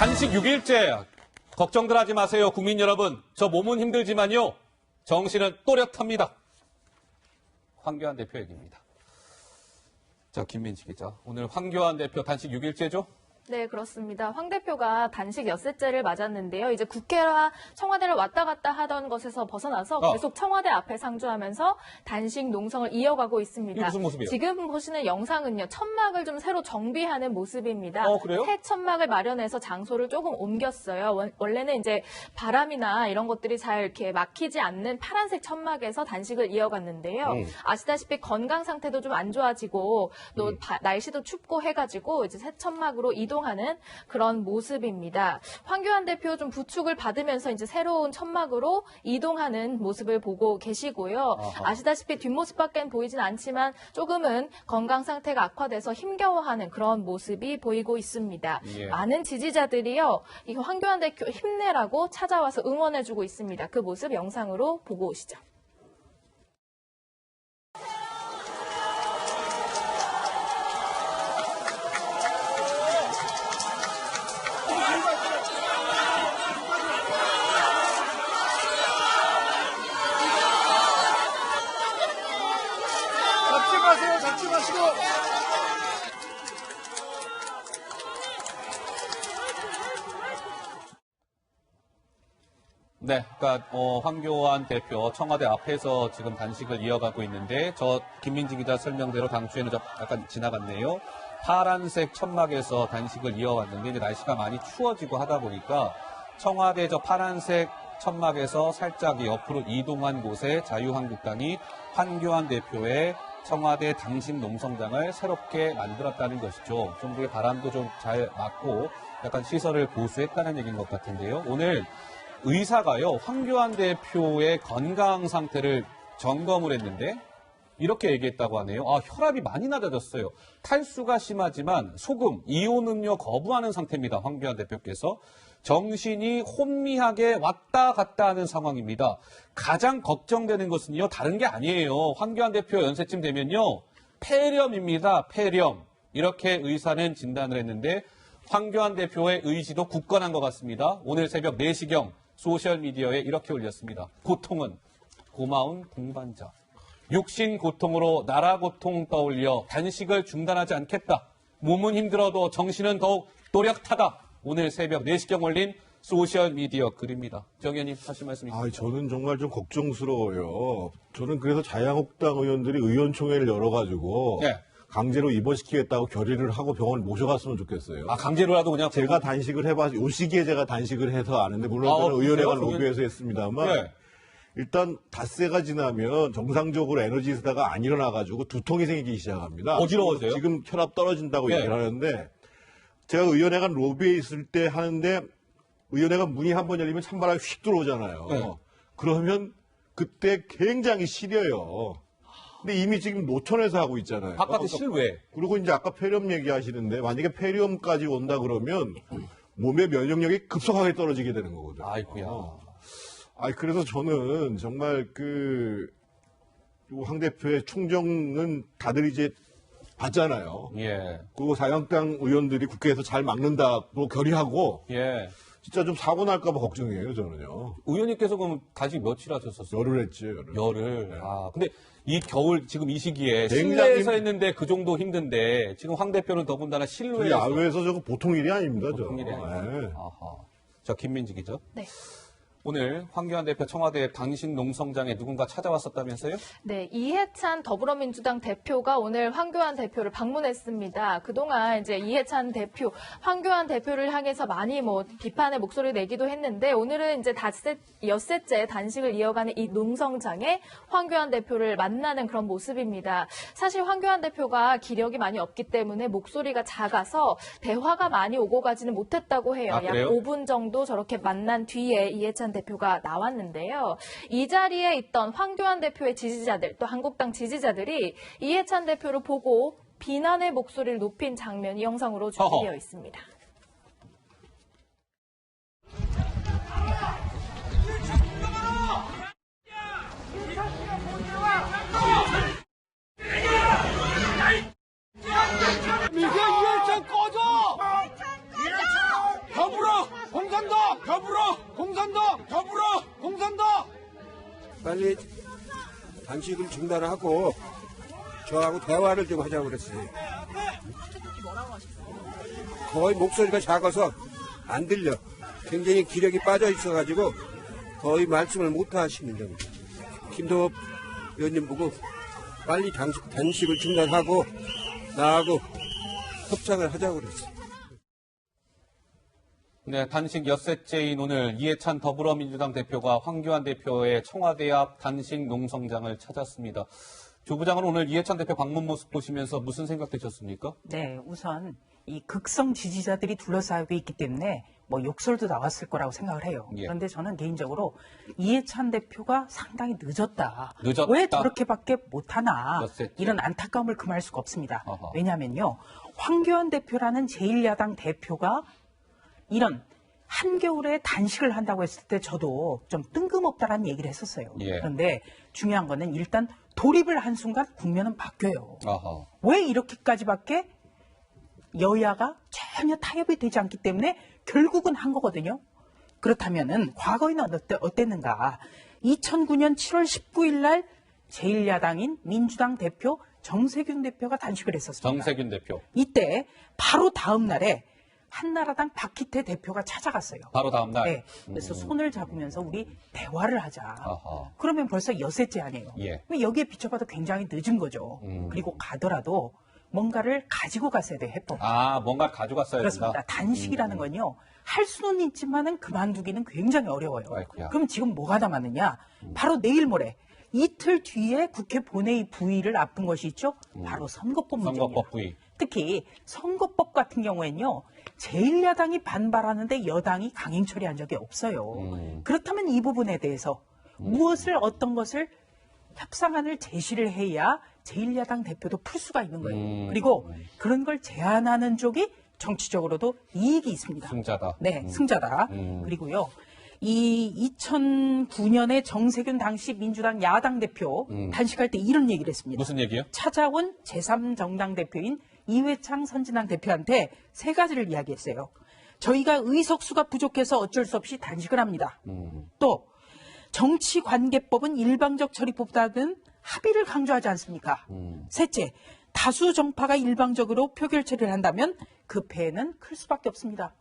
단식 6일째. 걱정들 하지 마세요. 국민 여러분. 저 몸은 힘들지만요. 정신은 또렷합니다. 황교안 대표 얘기입니다. 자, 김민지 기자. 오늘 황교안 대표 단식 6일째죠? 네, 그렇습니다. 황 대표가 단식 엿새째를 맞았는데요. 이제 국회와 청와대를 왔다 갔다 하던 것에서 벗어나서 계속 청와대 앞에 상주하면서 단식 농성을 이어가고 있습니다. 이게 무슨 모습이에요? 지금 보시는 영상은요. 천막을 좀 새로 정비하는 모습입니다. 그래요? 새 천막을 마련해서 장소를 조금 옮겼어요. 원래는 이제 바람이나 이런 것들이 잘 이렇게 막히지 않는 파란색 천막에서 단식을 이어갔는데요. 아시다시피 건강 상태도 좀 안 좋아지고 또 날씨도 춥고 해가지고 이제 새 천막으로 이동하는 그런 모습입니다. 황교안 대표 좀 부축을 받으면서 이제 새로운 천막으로 이동하는 모습을 보고 계시고요. 아시다시피 뒷모습밖엔 보이진 않지만 조금은 건강 상태가 악화돼서 힘겨워하는 그런 모습이 보이고 있습니다. 예. 많은 지지자들이요, 이 황교안 대표 힘내라고 찾아와서 응원해주고 있습니다. 그 모습 영상으로 보고 오시죠. 잡지 마세요. 잡지 마시고. 네, 그러니까 황교안 대표 청와대 앞에서 지금 단식을 이어가고 있는데 저 김민지 기자 설명대로 당초에는 좀 약간 지나갔네요. 파란색 천막에서 단식을 이어왔는데 이제 날씨가 많이 추워지고 하다 보니까 청와대 저 파란색 천막에서 살짝 옆으로 이동한 곳에 자유한국당이 황교안 대표의 청와대 단식 농성장을 새롭게 만들었다는 것이죠. 좀 그게 바람도 좀 잘 맞고 약간 시설을 보수했다는 얘기인 것 같은데요. 오늘 의사가요, 황교안 대표의 건강 상태를 점검을 했는데 이렇게 얘기했다고 하네요. 혈압이 많이 낮아졌어요. 탈수가 심하지만 소금, 이온 음료 거부하는 상태입니다. 황교안 대표께서. 정신이 혼미하게 왔다 갔다 하는 상황입니다. 가장 걱정되는 것은요, 다른 게 아니에요. 황교안 대표 연세쯤 되면요, 폐렴입니다. 폐렴. 이렇게 의사는 진단을 했는데 황교안 대표의 의지도 굳건한 것 같습니다. 오늘 새벽 4시경 소셜미디어에 이렇게 올렸습니다. 고통은 고마운 동반자. 육신 고통으로 나라 고통 떠올려 단식을 중단하지 않겠다. 몸은 힘들어도 정신은 더욱 또렷하다. 오늘 새벽 4시경 올린 소셜미디어 글입니다. 정 의원님 하실 말씀 있습니까? 저는 정말 좀 걱정스러워요. 저는 그래서 자유한국당 의원들이 의원총회를 열어가지고 네. 강제로 입원시키겠다고 결의를 하고 병원을 모셔갔으면 좋겠어요. 강제로라도 그냥 제가 단식을 해봐서 요 시기에 제가 단식을 해서 아는데 물론 저는 그래요? 의원회관 로비에서 했습니다만 네. 일단 닷새가 지나면 정상적으로 에너지 세다가 안 일어나가지고 두통이 생기기 시작합니다. 어지러워져요? 지금 혈압 떨어진다고 네. 얘기를 하는데 제가 의원회관 로비에 있을 때 하는데 의원회관 문이 한 번 열리면 찬바람이 휙 들어오잖아요. 네. 그러면 그때 굉장히 시려요. 근데 이미 지금 노천에서 하고 있잖아요. 바깥에 실외. 그리고 이제 아까 폐렴 얘기하시는데 만약에 폐렴까지 온다 그러면 몸의 면역력이 급속하게 떨어지게 되는 거거든요. 아이고야. 그래서 저는 정말 황 대표의 충정은 다들 이제 봤잖아요. 예. 그리고 자유한국당 의원들이 국회에서 잘 막는다고 결의하고 예. 진짜 좀 사고 날까봐 걱정이에요, 저는요. 의원님께서 그럼 단식 며칠 하셨었어요? 열을 했지, 열을. 열을. 근데 이 겨울 지금 이 시기에 굉장히 실내에서 했는데 그 정도 힘든데 지금 황 대표는 더군다나 실내에서 야외에서 저거 보통 일이 아닙니다, 보통 일이 저거. 아니죠. 네. 아하. 자, 김민지 기자. 네. 오늘 황교안 대표 청와대 단식 농성장에 누군가 찾아왔었다면서요? 네, 이해찬 더불어민주당 대표가 오늘 황교안 대표를 방문했습니다. 그동안 이제 이해찬 대표, 황교안 대표를 향해서 많이 비판의 목소리를 내기도 했는데 오늘은 이제 엿새째 단식을 이어가는 이 농성장에 황교안 대표를 만나는 그런 모습입니다. 사실 황교안 대표가 기력이 많이 없기 때문에 목소리가 작아서 대화가 많이 오고 가지는 못했다고 해요. 약 그래요? 5분 정도 저렇게 만난 뒤에 이해찬 대표가 나왔는데요. 이 자리에 있던 황교안 대표의 지지자들, 또 한국당 지지자들이 이해찬 대표를 보고 비난의 목소리를 높인 장면이 영상으로 준비되어 있습니다. 이해찬 꺼져! 더불어! 빨리 단식을 중단하고 저하고 대화를 좀 하자고 그랬어요. 거의 목소리가 작아서 안 들려. 굉장히 기력이 빠져 있어가지고 거의 말씀을 못 하시는 정도. 김도읍 의원님 보고 빨리 단식을 중단하고 나하고 협상을 하자고 그랬어요. 네, 단식 엿새째인 오늘 이해찬 더불어민주당 대표가 황교안 대표의 청와대 앞 단식 농성장을 찾았습니다. 조 부장은 오늘 이해찬 대표 방문 모습 보시면서 무슨 생각 드셨습니까? 네, 우선 이 극성 지지자들이 둘러싸고 있기 때문에 뭐 욕설도 나왔을 거라고 생각을 해요. 예. 그런데 저는 개인적으로 이해찬 대표가 상당히 늦었다. 늦었다. 왜 저렇게밖에 못하나 엿새째. 이런 안타까움을 금할 수가 없습니다. 어허. 왜냐하면요. 황교안 대표라는 제1야당 대표가 이런 한겨울에 단식을 한다고 했을 때 저도 좀 뜬금없다라는 얘기를 했었어요. 예. 그런데 중요한 거는 일단 돌입을 한 순간 국면은 바뀌어요. 아하. 왜 이렇게까지밖에 여야가 전혀 타협이 되지 않기 때문에 결국은 한 거거든요. 그렇다면은 과거에는 어땠는가? 2009년 7월 19일 날 제1야당인 민주당 대표 정세균 대표가 단식을 했었습니다. 정세균 대표. 이때 바로 다음 날에 한나라당 박희태 대표가 찾아갔어요. 바로 다음 날. 네. 그래서 손을 잡으면서 우리 대화를 하자. 아하. 그러면 벌써 엿새째 아니에요. 예. 여기에 비춰봐도 굉장히 늦은 거죠. 그리고 가더라도 뭔가를 가지고 갔어야 돼요, 해법. 아, 뭔가 가져갔어야 그렇습니다. 된다. 단식이라는 건요, 할 수는 있지만은 그만두기는 굉장히 어려워요. 아이고야. 그럼 지금 뭐가 남았느냐? 바로 내일 모레, 이틀 뒤에 국회 본회의 부의를 앞둔 것이 있죠? 바로 선거법 문제입니다. 선거법 부의. 특히 선거법 같은 경우에는요, 제1야당이 반발하는데 여당이 강행 처리한 적이 없어요. 그렇다면 이 부분에 대해서 무엇을 어떤 것을 협상안을 제시를 해야 제1야당 대표도 풀 수가 있는 거예요. 그리고 그런 걸 제안하는 쪽이 정치적으로도 이익이 있습니다. 승자다. 네, 승자다. 그리고요, 이 2009년에 정세균 당시 민주당 야당 대표 단식할 때 이런 얘기를 했습니다. 무슨 얘기요? 찾아온 제3정당 대표인 이회창 선진당 대표한테 세 가지를 이야기했어요. 저희가 의석수가 부족해서 어쩔 수 없이 단식을 합니다. 또 정치관계법은 일방적 처리법보다는 합의를 강조하지 않습니까? 셋째, 다수 정파가 일방적으로 표결 처리를 한다면 그 폐해는 클 수밖에 없습니다.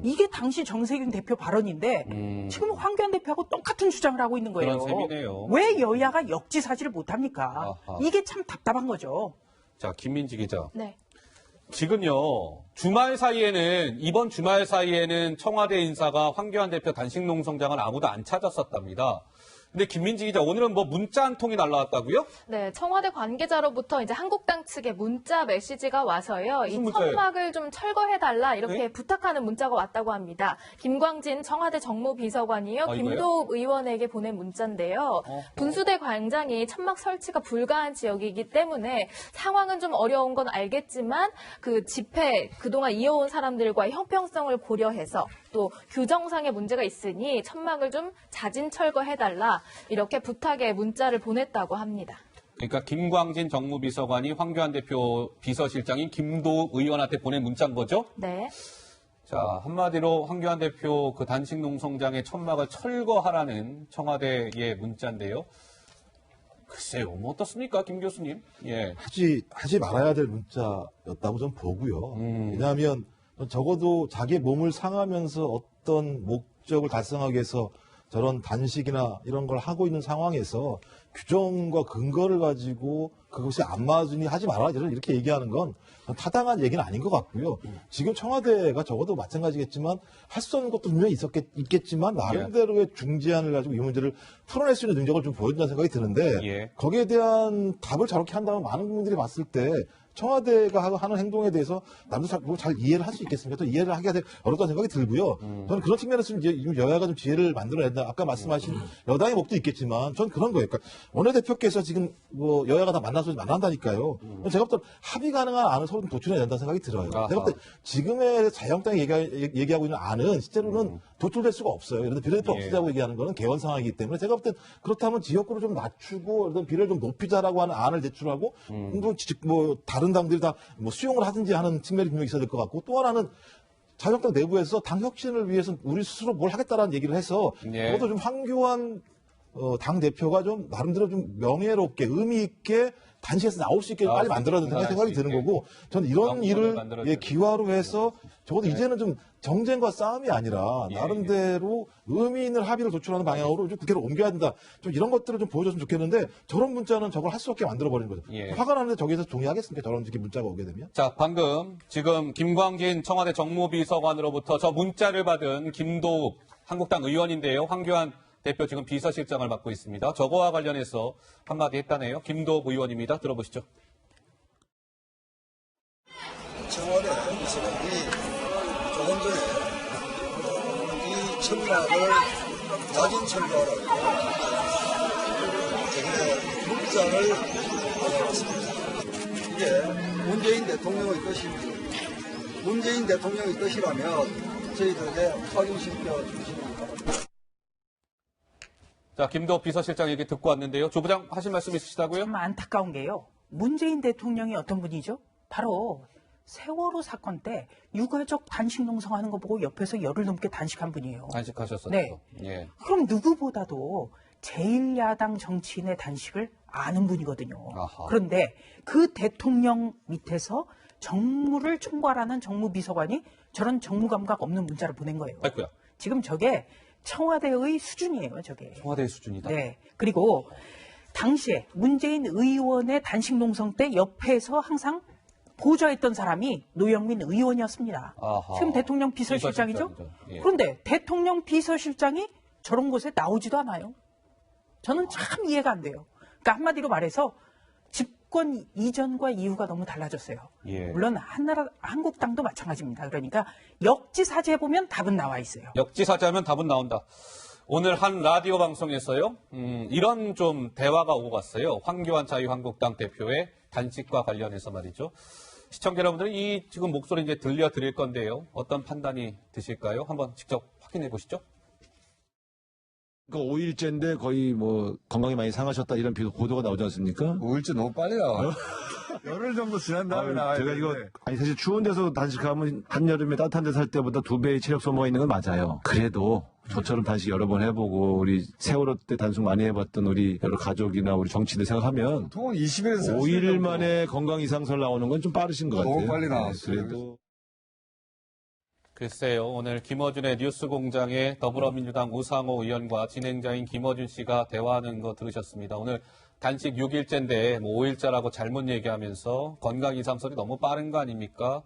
이게 당시 정세균 대표 발언인데 지금 황교안 대표하고 똑같은 주장을 하고 있는 거예요. 그런 셈이네요. 왜 여야가 역지사지를 못합니까? 아하. 이게 참 답답한 거죠. 자, 김민지 기자. 네. 지금요, 이번 주말 사이에는 청와대 인사가 황교안 대표 단식 농성장을 아무도 안 찾았었답니다. 근데 김민지 기자, 오늘은 뭐 문자 한 통이 날라왔다고요? 네, 청와대 관계자로부터 이제 한국당 측에 문자 메시지가 와서요. 이 무슨 문자예요? 천막을 좀 철거해달라 이렇게 네? 부탁하는 문자가 왔다고 합니다. 김광진 청와대 정무비서관이요. 이거요? 김도읍 의원에게 보낸 문자인데요. 분수대 광장이 천막 설치가 불가한 지역이기 때문에 상황은 좀 어려운 건 알겠지만 그 집회 그동안 이어온 사람들과의 형평성을 고려해서 또 규정상의 문제가 있으니 천막을 좀 자진 철거해달라 이렇게 부탁의 문자를 보냈다고 합니다. 그러니까 김광진 정무비서관이 황교안 대표 비서실장인 김도읍 의원한테 보낸 문자인 거죠? 네. 자, 한마디로 황교안 대표 그 단식 농성장의 천막을 철거하라는 청와대의 문자인데요. 글쎄요, 뭐 어떻습니까, 김 교수님? 예. 하지 말아야 될 문자였다고 좀 보고요. 왜냐하면 적어도 자기의 몸을 상하면서 어떤 목적을 달성하기 위해서 저런 단식이나 이런 걸 하고 있는 상황에서 규정과 근거를 가지고 그것이 안 맞으니 하지 말아라 이렇게 얘기하는 건 타당한 얘기는 아닌 것 같고요. 지금 청와대가 적어도 마찬가지겠지만 할 수 없는 것도 분명히 있겠지만 나름대로의 중재안을 가지고 이 문제를 풀어낼 수 있는 능력을 좀 보여준다는 생각이 드는데 예. 거기에 대한 답을 저렇게 한다면 많은 국민들이 봤을 때 청와대가 하는 행동에 대해서 남도 잘 이해를 할 수 있겠습니까? 또 이해를 하기가 되게 어렵다는 생각이 들고요. 저는 그런 측면에서 이제 여야가 좀 지혜를 만들어낸다. 아까 말씀하신 여당의 목도 있겠지만 저는 그런 거예요. 그러니까 원내대표께서 지금 뭐 여야가 다 만난다니까요. 제가 볼 때 합의 가능한 안을 서로 도출해야 된다는 생각이 들어요. 아하. 제가 볼 때 지금의 자유한국당이 얘기하고 있는 안은 실제로는 도출될 수가 없어요. 예를 들어 비례대표 예. 없애자고 얘기하는 거는 개헌 상황이기 때문에 제가 볼 때 그렇다면 지역구를 좀 낮추고 예를 들어 비례를 좀 높이자라고 하는 안을 제출하고 뭐 다른 당들이 다 뭐 수용을 하든지 하는 측면이 분명히 있어야 될 것 같고 또 하나는 자유한국당 내부에서 당 혁신을 위해서 우리 스스로 뭘 하겠다라는 얘기를 해서 예. 그것도 좀 황교안 당 대표가 좀 나름대로 좀 명예롭게 의미 있게 단식에서 나올 수 있게 빨리 만들어야 된다는 생각이 드는 거고, 저는 이런 일을 기화로 해서 적어도 이제는 좀 정쟁과 싸움이 아니라 나름대로 의미 있는 합의를 도출하는 방향으로 좀 국회로 옮겨야 된다. 좀 이런 것들을 좀 보여줬으면 좋겠는데, 저런 문자는 저걸 할 수 없게 만들어버리는 거죠. 화가 나는데 저기에서 동의하겠습니까? 저런 식의 문자가 오게 되면? 자, 방금 지금 김광진 청와대 정무비서관으로부터 저 문자를 받은 김도읍 한국당 의원인데요. 황교안 대표 지금 비서실장을 맡고 있습니다. 저거와 관련해서 한마디 했다네요. 김도읍 의원입니다. 들어보시죠. 청와대 비서관이 조금 전에 이 청락을 자진 철거하라고 되게 문자를 받아왔습니다. 이게 문재인 대통령의 뜻입니다. 문재인 대통령의 뜻이라면 저희들에게 확인시켜 주시기 바랍니다. 자, 김도읍 비서실장 얘기 듣고 왔는데요. 조 부장 하실 말씀 있으시다고요? 참 안타까운 게요. 문재인 대통령이 어떤 분이죠? 바로 세월호 사건 때 유가족 단식 농성하는 거 보고 옆에서 열흘 넘게 단식한 분이에요. 단식하셨었죠. 네. 예. 그럼 누구보다도 제1야당 정치인의 단식을 아는 분이거든요. 아하. 그런데 그 대통령 밑에서 정무를 총괄하는 정무비서관이 저런 정무감각 없는 문자를 보낸 거예요. 아이고야. 지금 저게 청와대의 수준이에요, 저게. 청와대의 수준이다. 네. 그리고 당시에 문재인 의원의 단식 농성 때 옆에서 항상 보좌했던 사람이 노영민 의원이었습니다. 아하. 지금 대통령 비서실장이죠? 비서실장이죠. 예. 그런데 대통령 비서실장이 저런 곳에 나오지도 않아요. 저는 참 이해가 안 돼요. 그러니까 한마디로 말해서 집권 이전과 이후가 너무 달라졌어요. 예. 물론 한국당도 마찬가지입니다. 그러니까 역지사지해 보면 답은 나와 있어요. 역지사지하면 답은 나온다. 오늘 한 라디오 방송에서요, 이런 좀 대화가 오고 갔어요. 황교안 자유한국당 대표의 단식과 관련해서 말이죠. 시청자 여러분들은 이 지금 목소리 이제 들려드릴 건데요. 어떤 판단이 드실까요? 한번 직접 확인해 보시죠. 그 5일째인데 거의 뭐 건강이 많이 상하셨다 이런 보도가 나오지 않습니까? 5일째 너무 빨리 나와요. 열흘 정도 지난 다음에 나와야 제가 이거 되는데. 아니 사실 추운 데서 단식하면 한여름에 따뜻한 데서 할 때보다 2배의 체력 소모가 있는 건 맞아요. 그래도 저처럼 단식 여러 번 해보고 우리 세월호 때 단식 많이 해봤던 우리 여러 가족이나 우리 정치인들 생각하면 보통 20일에서 5일 만에 건강 이상설 나오는 건 좀 빠르신 것 같아요. 너무 빨리 나왔어요. 그래도 글쎄요, 오늘 김어준의 뉴스공장에 더불어민주당 우상호 의원과 진행자인 김어준 씨가 대화하는 거 들으셨습니다. 오늘 단식 6일째인데 뭐 5일째라고 잘못 얘기하면서 건강 이상설이 너무 빠른 거 아닙니까?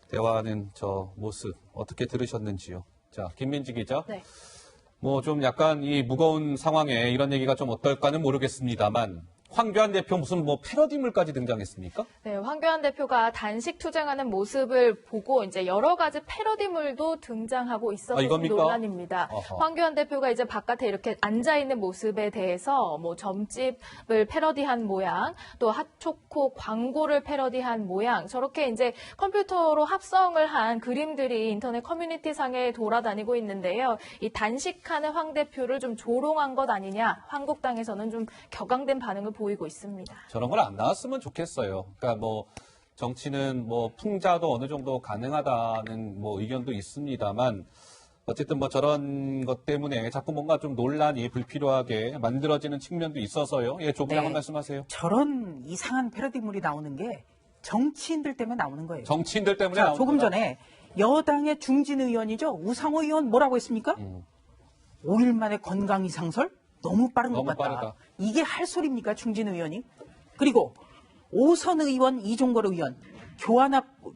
대화하는 저 모습 어떻게 들으셨는지요? 자, 김민지 기자. 네. 뭐 좀 약간 이 무거운 상황에 이런 얘기가 좀 어떨까는 모르겠습니다만 황교안 대표 무슨 뭐 패러디물까지 등장했습니까? 네, 황교안 대표가 단식 투쟁하는 모습을 보고 이제 여러 가지 패러디물도 등장하고 있어서 이겁니까? 논란입니다. 어허. 황교안 대표가 이제 바깥에 이렇게 앉아 있는 모습에 대해서 뭐 점집을 패러디한 모양, 또 핫초코 광고를 패러디한 모양, 저렇게 이제 컴퓨터로 합성을 한 그림들이 인터넷 커뮤니티 상에 돌아다니고 있는데요. 이 단식하는 황 대표를 좀 조롱한 것 아니냐, 한국당에서는 좀 격앙된 반응을 보이고 있습니다. 저런 걸 안 나왔으면 좋겠어요. 그러니까 뭐 정치는 뭐 풍자도 어느 정도 가능하다는 뭐 의견도 있습니다만 어쨌든 뭐 저런 것 때문에 자꾸 뭔가 좀 논란이 불필요하게 만들어지는 측면도 있어서요. 예, 조 부장 한 말씀하세요. 저런 이상한 패러디물이 나오는 게 정치인들 때문에 나오는 거예요. 정치인들 때문에 자, 나오는 조금 거다. 전에 여당의 중진 의원이죠. 우상호 의원 뭐라고 했습니까? 5일 만에 건강 이상설? 너무 빠른 것 너무 같다. 빠르다. 이게 할 소리입니까, 중진 의원이? 그리고 오선 의원, 이종걸 의원,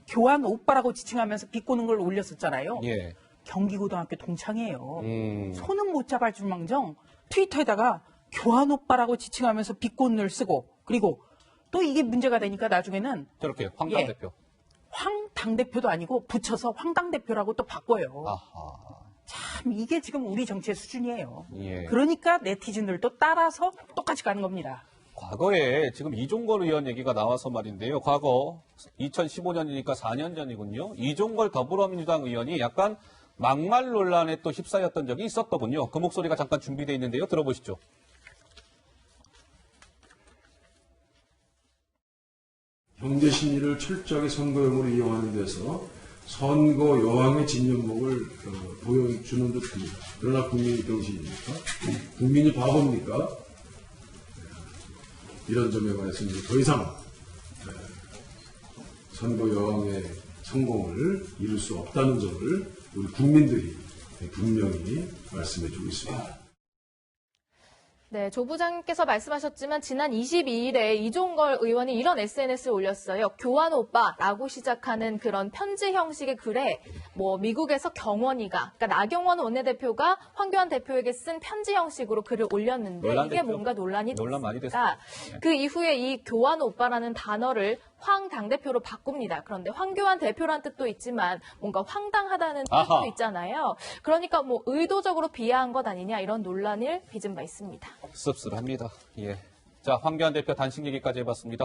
교환 오빠라고 지칭하면서 비꼬는 걸 올렸었잖아요. 예. 경기고등학교 동창이에요. 음. 손은 못 잡아줄 망정 트위터에다가 교환 오빠라고 지칭하면서 비꼬는 쓰고, 그리고 또 이게 문제가 되니까 나중에는 저렇게 황당 예. 대표. 황 당대표도 아니고 붙여서 황 당대표라고 또 바꿔요. 아하. 참 이게 지금 우리 정치의 수준이에요. 예. 그러니까 네티즌들도 따라서 똑같이 가는 겁니다. 과거에 지금 이종걸 의원 얘기가 나와서 말인데요. 과거 2015년이니까 4년 전이군요. 이종걸 더불어민주당 의원이 약간 막말 논란에 또 휩싸였던 적이 있었더군요. 그 목소리가 잠깐 준비되어 있는데요. 들어보시죠. 경제 심리를 철저하게 선거용으로 이용하는 데서 선거 여왕의 진면목을 보여주는 듯합니다. 그러나 국민이 병신입니까? 국민이 바보입니까? 이런 점에 관해서는 더 이상 선거 여왕의 성공을 이룰 수 없다는 점을 우리 국민들이 분명히 말씀해주고 있습니다. 네, 조 부장님께서 말씀하셨지만 지난 22일에 이종걸 의원이 이런 SNS를 올렸어요. 교환 오빠라고 시작하는 그런 편지 형식의 글에 뭐 미국에서 경원이가, 그러니까 나경원 원내대표가 황교안 대표에게 쓴 편지 형식으로 글을 올렸는데 이게 논란됐죠. 뭔가 논란이 논란 많이 됐습니다. 됐습니다. 그 이후에 이 교환 오빠라는 단어를 황 당대표로 바꿉니다. 그런데 황교안 대표란 뜻도 있지만 뭔가 황당하다는 뜻도 아하. 있잖아요. 그러니까 뭐 의도적으로 비하한 것 아니냐 이런 논란을 빚은 바 있습니다. 씁쓸합니다. 예. 자, 황교안 대표 단식 얘기까지 해봤습니다.